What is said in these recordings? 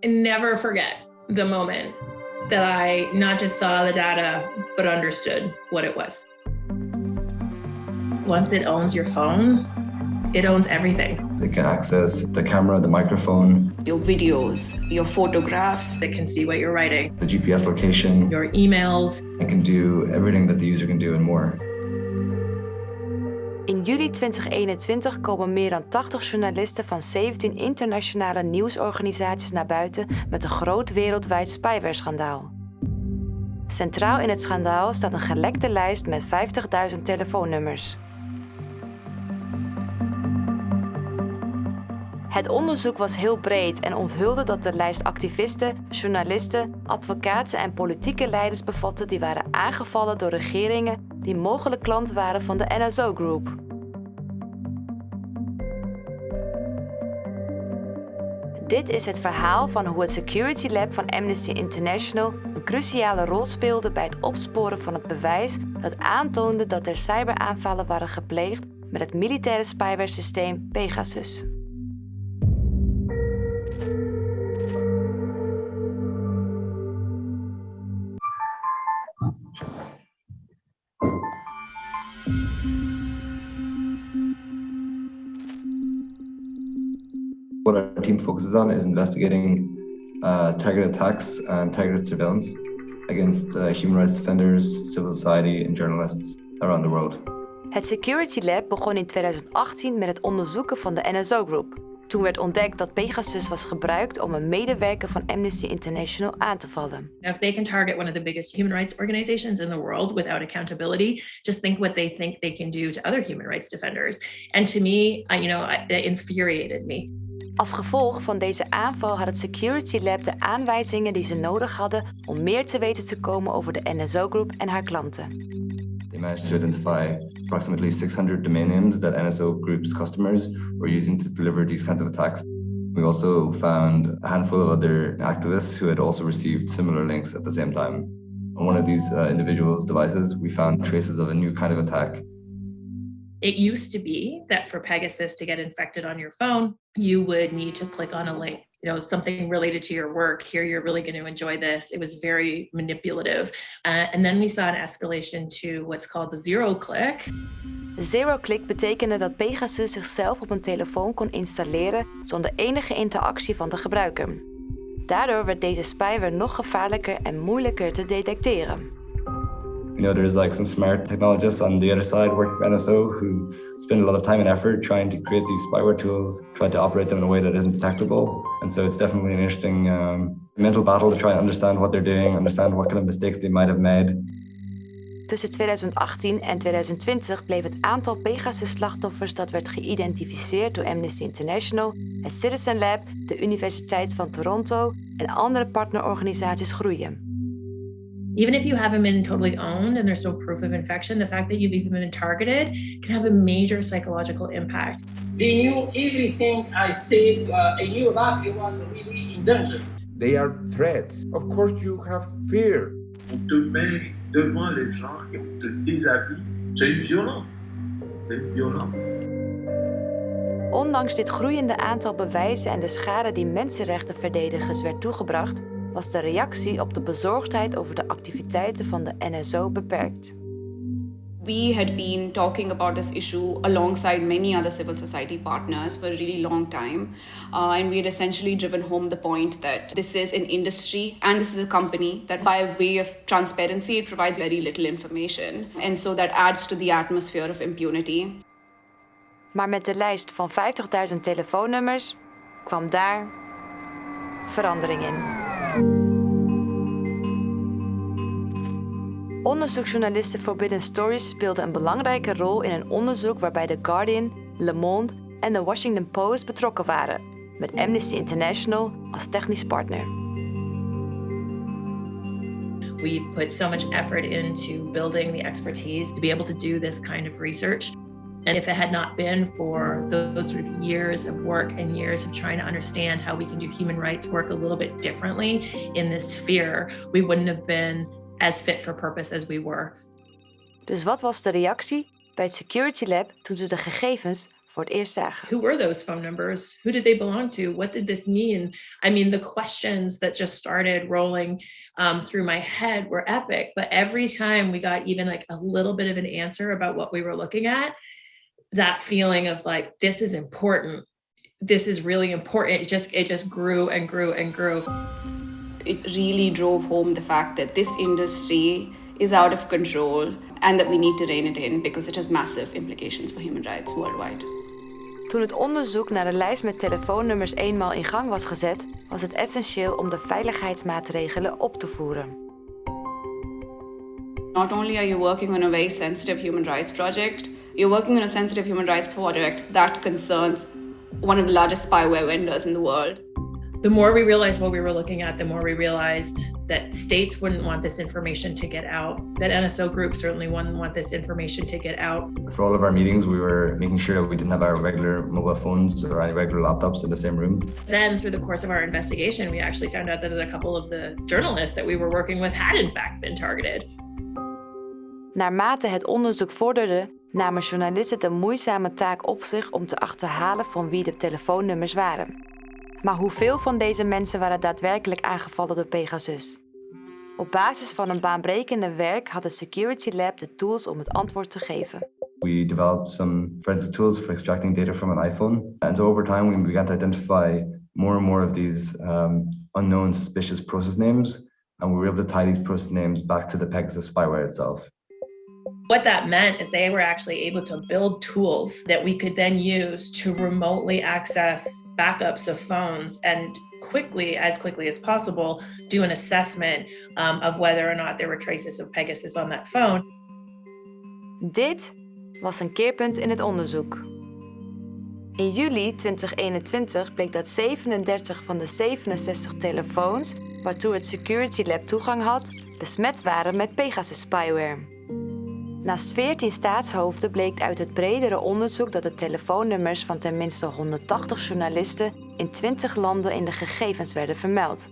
never forget the moment that I not just saw the data, but understood what it was. Once it owns your phone, it owns everything. It can access the camera, the microphone, your videos, your photographs. It can see what you're writing, the GPS location, your emails. It can do everything that the user can do and more. In juli 2021 komen meer dan 80 journalisten van 17 internationale nieuwsorganisaties naar buiten met een groot wereldwijd spyware-schandaal. Centraal in het schandaal staat een gelekte lijst met 50.000 telefoonnummers. Het onderzoek was heel breed en onthulde dat de lijst activisten, journalisten, advocaten en politieke leiders bevatte die waren aangevallen door regeringen die mogelijk klant waren van de NSO Group. Dit is het verhaal van hoe het Security Lab van Amnesty International een cruciale rol speelde bij het opsporen van het bewijs dat aantoonde dat er cyberaanvallen waren gepleegd met het militaire spyware-systeem Pegasus. What our team focuses on is investigating targeted attacks and targeted surveillance against human rights defenders, civil society and journalists around the world. Het Security Lab begon in 2018 met het onderzoeken van de NSO Group. Toen werd ontdekt dat Pegasus was gebruikt om een medewerker van Amnesty International aan te vallen. If they can target one of the biggest human rights organizations in the world without accountability, just think what they think they can do to other human rights defenders. And to me, it infuriated me. Als gevolg van deze aanval had het Security Lab de aanwijzingen die ze nodig hadden om meer te weten te komen over de NSO Group en haar klanten. They managed to identify approximately 600 domain names that NSO Group's customers were using to deliver these kinds of attacks. We also found a handful of other activists who had also received similar links at the same time. On one of these individuals' devices, we found traces of a new kind of attack. It used to be that for Pegasus to get infected on your phone, you would need to click on a link, something related to your work. Here, you're really going to enjoy this. It was very manipulative. And then we saw an escalation to what's called the zero-click. Zero-click betekende dat Pegasus zichzelf op een telefoon kon installeren zonder enige interactie van de gebruiker. Daardoor werd deze spyware nog gevaarlijker en moeilijker te detecteren. There's some smart technologists on the other side working for NSO who spend a lot of time and effort trying to create these spyware tools, try to operate them in a way that isn't detectable. And so it's definitely an interesting mental battle to try and understand what they're doing, understand what kind of mistakes they might have made. Tussen 2018 en 2020 bleef het aantal Pegasus-slachtoffers dat werd geïdentificeerd door Amnesty International, het Citizen Lab, de Universiteit van Toronto en andere partnerorganisaties groeien. Even if you haven't been totally owned and there's no proof of infection, the fact that you've even been targeted can have a major psychological impact. They knew everything I said. I knew that it was really in danger. They are threats. Of course you have fear. On te met devant les gens et on te déshabille. C'est une violence. C'est une violence. Ondanks dit groeiende aantal bewijzen en de schade die mensenrechtenverdedigers werd toegebracht, was de reactie op de bezorgdheid over de activiteiten van de NSO beperkt. We had been talking about this issue alongside many other civil society partners for a really long time. And we had essentially driven home the point that this is an industry and this is a company that by way of transparency, it provides very little information. And so that adds to the atmosphere of impunity. Maar met de lijst van 50.000 telefoonnummers kwam daar verandering in. Onderzoeksjournalisten Forbidden Stories speelden een belangrijke rol in een onderzoek waarbij The Guardian, Le Monde en The Washington Post betrokken waren, met Amnesty International als technisch partner. We've put so much effort into building the expertise to be able to do this kind of research. And if it had not been for those sort of years of work and years of trying to understand how we can do human rights work a little bit differently in this sphere, we wouldn't have been as fit for purpose as we were. Dus wat was de reactie bij het Security Lab toen ze de gegevens voor het eerst zagen. Who were those phone numbers? Who did they belong to? What did this mean? I mean, the questions that just started rolling through my head were epic. But every time we got even like a little bit of an answer about what we were looking at, that feeling of like, this is important. This is really important. It just grew and grew and grew. It really drove home the fact that this industry is out of control and that we need to rein it in because it has massive implications for human rights worldwide. Toen het onderzoek naar de lijst met telefoonnummers eenmaal in gang was gezet, was het essentieel om de veiligheidsmaatregelen op te voeren. Not only are you working on a very sensitive human rights project, you're working on a sensitive human rights project that concerns one of the largest spyware vendors in the world. The more we realized what we were looking at, the more we realized that states wouldn't want this information to get out, that NSO Group certainly wouldn't want this information to get out. For all of our meetings, we were making sure that we didn't have our regular mobile phones or any regular laptops in the same room. Then through the course of our investigation, we actually found out that a couple of the journalists that we were working with had in fact been targeted. Naarmate het onderzoek vorderde, namen journalisten de moeizame taak op zich om te achterhalen van wie de telefoonnummers waren. Maar hoeveel van deze mensen waren daadwerkelijk aangevallen door Pegasus? Op basis van een baanbrekende werk had het Security Lab de tools om het antwoord te geven. We developed some forensic tools for extracting data from an iPhone. And so over time, we began to identify more and more of these unknown suspicious process names. And we were able to tie these process names back to the Pegasus-spyware itself. What that meant is they were actually able to build tools that we could then use to remotely access backups of phones and quickly as possible, do an assessment of whether or not there were traces of Pegasus on that phone. Dit was een keerpunt in het onderzoek. In juli 2021 bleek dat 37 van de 67 telefoons waartoe het Security Lab toegang had, besmet waren met Pegasus-spyware. Naast 14 staatshoofden bleek uit het bredere onderzoek dat de telefoonnummers van tenminste 180 journalisten in 20 landen in de gegevens werden vermeld.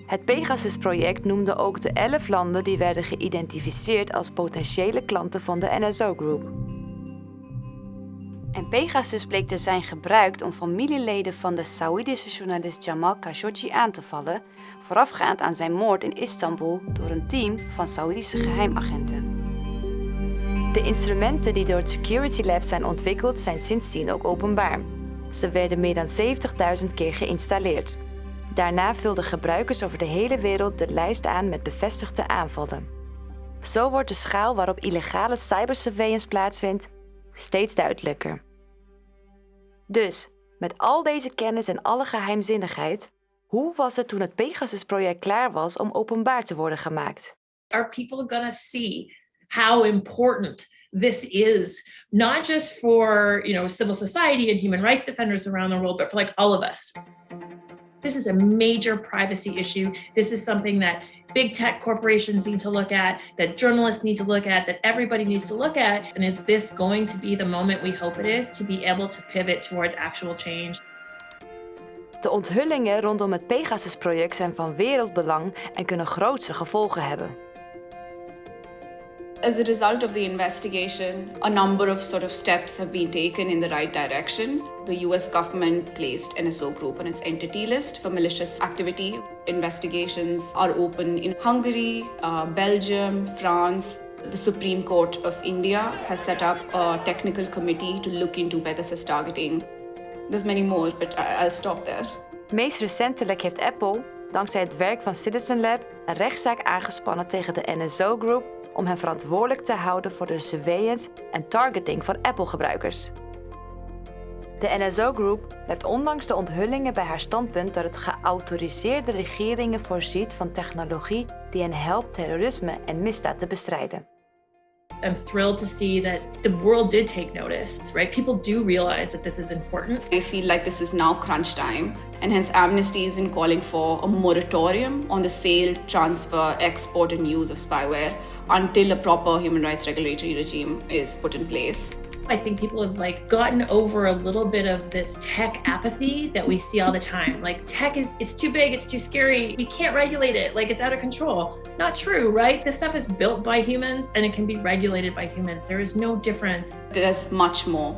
Het Pegasus-project noemde ook de 11 landen die werden geïdentificeerd als potentiële klanten van de NSO Group. En Pegasus bleek te zijn gebruikt om familieleden van de Saoedische journalist Jamal Khashoggi aan te vallen, voorafgaand aan zijn moord in Istanbul door een team van Saoedische geheimagenten. De instrumenten die door het Security Lab zijn ontwikkeld zijn sindsdien ook openbaar. Ze werden meer dan 70.000 keer geïnstalleerd. Daarna vulden gebruikers over de hele wereld de lijst aan met bevestigde aanvallen. Zo wordt de schaal waarop illegale cybersurveillance plaatsvindt steeds duidelijker. Dus, met al deze kennis en alle geheimzinnigheid, hoe was het toen het Pegasus-project klaar was om openbaar te worden gemaakt? Are people gonna see how important this is, not just for, civil society and human rights defenders around the world, but for like all of us? This is a major privacy issue. This is something that big tech corporations need to look at, that journalists need to look at, that everybody needs to look at. And is this going to be the moment we hope it is to be able to pivot towards actual change? De onthullingen rondom het Pegasus-project zijn van wereldbelang en kunnen grootse gevolgen hebben. As a result of the investigation, a number of steps have been taken in the right direction. The US government placed NSO Group on its entity list for malicious activity. Investigations are open in Hungary, Belgium, France. The Supreme Court of India has set up a technical committee to look into Pegasus targeting. There's many more, but I'll stop there. Meest recentelijk heeft Apple, dankzij het werk van Citizen Lab, een rechtszaak aangespannen tegen de NSO Group om hen verantwoordelijk te houden voor de surveillance en targeting van Apple-gebruikers. De NSO Group blijft ondanks de onthullingen bij haar standpunt dat het geautoriseerde regeringen voorziet van technologie die hen helpt terrorisme en misdaad te bestrijden. I'm thrilled to see that the world did take notice, right? People do realize that this is important. I feel like this is now crunch time, and hence Amnesty is calling for a moratorium on the sale, transfer, export and use of spyware until a proper human rights regulatory regime is put in place. I think people have gotten over a little bit of this tech apathy that we see all the time. Tech it's too big, it's too scary, we can't regulate it, it's out of control. Not true, right? This stuff is built by humans and it can be regulated by humans. There is no difference. There's much more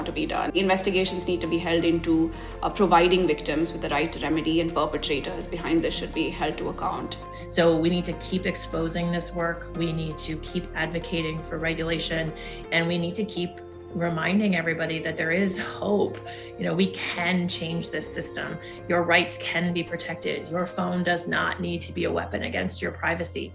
to be done. Investigations need to be held into providing victims with the right remedy, and perpetrators behind this should be held to account. So we need to keep exposing this work. We need to keep advocating for regulation, and we need to keep reminding everybody that there is hope. We can change this system. Your rights can be protected. Your phone does not need to be a weapon against your privacy.